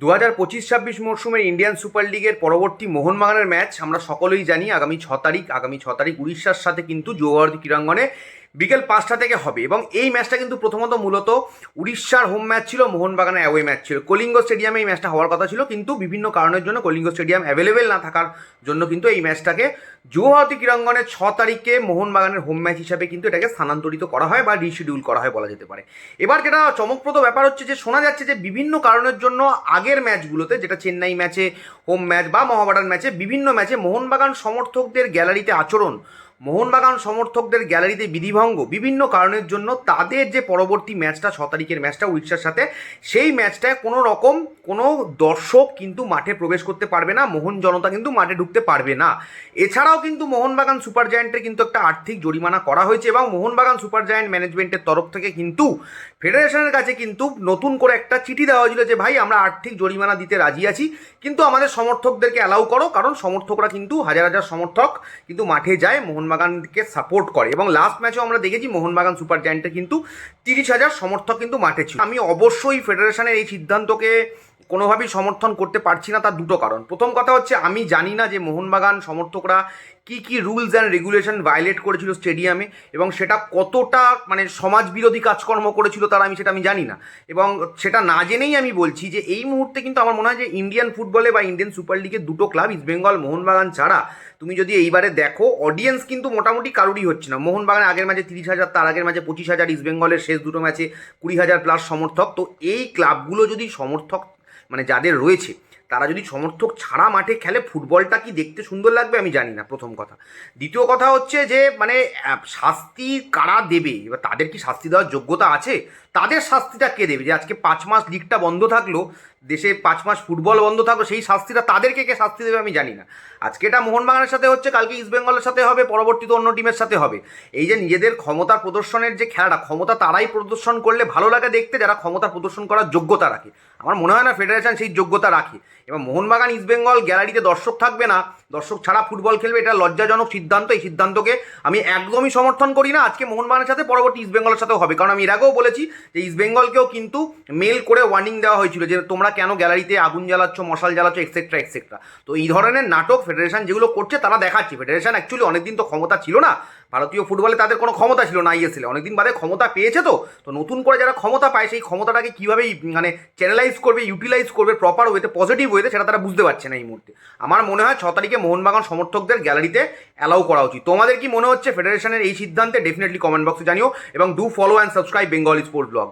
2025-26 মরশুমের Indian super লিগের পরবর্তী মোহনবাগানের ম্যাচ আমরা সকলেই জানি আগামী 6 তারিখ উড়িষ্যার সাথে কিন্তু যুবভারতী ক্রীড়াঙ্গনে বিকেল 5টা থেকে হবে। এবং এই ম্যাচটা কিন্তু প্রথমত মূলত উড়িষ্যার হোম ম্যাচ ছিল, মোহনবাগানের অ্যাওয়ে ম্যাচ ছিল। কলিঙ্গ স্টেডিয়ামে এই ম্যাচটা হওয়ার কথা ছিল, কিন্তু বিভিন্ন কারণের জন্য কলিঙ্গ স্টেডিয়াম অ্যাভেলেবেল না থাকার জন্য কিন্তু এই ম্যাচটাকে যুবভারতী ক্রীড়াঙ্গনে 6 তারিখে মোহনবাগানের হোম ম্যাচ হিসাবে কিন্তু এটাকে স্থানান্তরিত করা হয় বা রিশিডিউল করা হয় বলা যেতে পারে। এবার যেটা চমকপ্রদ ব্যাপার হচ্ছে যে শোনা যাচ্ছে যে বিভিন্ন কারণের জন্য আগের ম্যাচগুলোতে, যেটা চেন্নাই ম্যাচে হোম ম্যাচ বা মহাবাডান ম্যাচে, বিভিন্ন ম্যাচে মোহনবাগান সমর্থকদের গ্যালারিতে আচরণ, মোহনবাগান সমর্থকদের গ্যালারিতে বিধিভঙ্গ, বিভিন্ন কারণের জন্য তাদের যে পরবর্তী ম্যাচটা 6 তারিখের ম্যাচটা উড়িষ্যার সাথে, সেই ম্যাচটায় কোনো দর্শক কিন্তু মাঠে প্রবেশ করতে পারবে না, মোহন জনতা কিন্তু মাঠে ঢুকতে পারবে না। এছাড়াও কিন্তু মোহনবাগান সুপার জায়ান্টের কিন্তু একটা আর্থিক জরিমানা করা হয়েছে এবং মোহনবাগান সুপার জায়ান্ট ম্যানেজমেন্টের তরফ থেকে কিন্তু ফেডারেশনের কাছে কিন্তু নতুন করে একটা চিঠি দেওয়া হয়েছিল যে ভাই, আমরা আর্থিক জরিমানা দিতে রাজি আছি, কিন্তু আমাদের সমর্থকদেরকে অ্যালাউ করো, কারণ সমর্থকরা কিন্তু হাজার হাজার সমর্থক কিন্তু মাঠে যায়, মোহনবাগানকে সাপোর্ট করে। এবং লাস্ট ম্যাচেও আমরা দেখেছি মোহনবাগান সুপার জায়ান্টের কিন্তু 30,000 সমর্থক কিন্তু মাঠে ছিল। আমি অবশ্যই ফেডারেশনের এই সিদ্ধান্তকে কোনোভাবেই সমর্থন করতে পারছি না। তার দুটো কারণ। প্রথম কথা হচ্ছে, আমি জানি না যে মোহনবাগান সমর্থকরা কি রুলস অ্যান্ড রেগুলেশন ভায়োলেট করেছিল স্টেডিয়ামে, এবং সেটা কতটা সমাজবিরোধী কাজকর্ম করেছিল তারা, আমি জানি না। এবং সেটা না জেনেই আমি বলছি যে এই মুহূর্তে কিন্তু আমার মনে হয় যে ইন্ডিয়ান ফুটবলে বা ইন্ডিয়ান সুপার লিগের দুটো ক্লাব, ইস্টবেঙ্গল মোহনবাগান ছাড়া, তুমি যদি এইবারে দেখো অডিয়েন্স কিন্তু মোটামুটি কারোরই হচ্ছে না। মোহনবাগানের আগের ম্যাচে 30,000, তার আগের ম্যাচে 25,000, ইস্টবেঙ্গলের শেষ দুটো ম্যাচে 20,000 প্লাস সমর্থক। তো এই ক্লাবগুলো যদি সমর্থক যাদের রয়েছে, তারা যদি সমর্থক ছাড়া মাঠে খেলে, ফুটবলটা কি দেখতে সুন্দর লাগবে আমি জানি না, প্রথম কথা। দ্বিতীয় কথা হচ্ছে যে শাস্তি কারা দেবে, এবার তাদের কি শাস্তি দেওয়ার যোগ্যতা আছে? তাদের শাস্তিটা কে দেবে? যে আজকে 5 মাস লিগটা বন্ধ থাকলো, দেশে 5 মাস ফুটবল বন্ধ থাকলো, সেই শাস্তিটা তাদেরকে কে শাস্তি দেবে আমি জানি না। আজকে এটা মোহনবাগানের সাথে হচ্ছে, কালকে ইস্টবেঙ্গলের সাথে হবে, পরবর্তীতে অন্য টিমের সাথে হবে। এই যে নিজেদের ক্ষমতা প্রদর্শনের যে খেলাটা, ক্ষমতা তারাই প্রদর্শন করলে ভালো লাগে দেখতে যারা ক্ষমতা প্রদর্শন করার যোগ্যতা রাখে। আমার মনে হয় না ফেডারেশন সেই যোগ্যতা রাখে। এবং মোহনবাগান ইস্টবেঙ্গল গ্যালারিতে দর্শক থাকবে না, দর্শক ছাড়া ফুটবল খেলবে, এটা লজ্জাজনক সিদ্ধান্ত। এই সিদ্ধান্তকে আমি একদমই সমর্থন করি না। আজকে মোহনবাগানের সাথে পরবর্তী ইস্টবেঙ্গলের সাথেও হবে, কারণ আমি এর আগেও বলেছি যে ইস্টবেঙ্গলকেও কিন্তু মেল করে ওয়ার্নিং দেওয়া হয়েছিল যে তোমরা কেন গ্যালারিতে আগুন জ্বালাচ্ছ, মশাল জ্বালাচ্ছ, এক্সেট্রা এক্সেট্রা। তো এই ধরনের নাটক ফেডারেশন যেগুলো করছে তারা দেখাচ্ছে। ফেডারেশন অ্যাকচুয়ালি অনেকদিন তো ক্ষমতা ছিল না, ভারতীয় ফুটবলে তাদের কোনো ক্ষমতা ছিল না, আইএসএলে অনেকদিন বাদে ক্ষমতা পেয়েছে। তো নতুন করে যারা ক্ষমতা পায়, সেই ক্ষমতাটাকে কীভাবে চ্যানেলাইজ করবে, ইউটিলাইজ করবে প্রপার ওয়েতে, পজিটিভ ওয়েতে, সেটা তারা বুঝতে পারছে না এই মুহূর্তে। আমার মনে হয় 6 তারিখে মোহনবাগান সমর্থকদের গ্যালারিতে অ্যালাউ করা উচিত। তোমাদের কি মনে হচ্ছে ফেডারেশনের এই সিদ্ধান্তে? ডেফিনেটলি কমেন্ট বক্সে জানিও, এবং do follow and subscribe Bengali sports blog.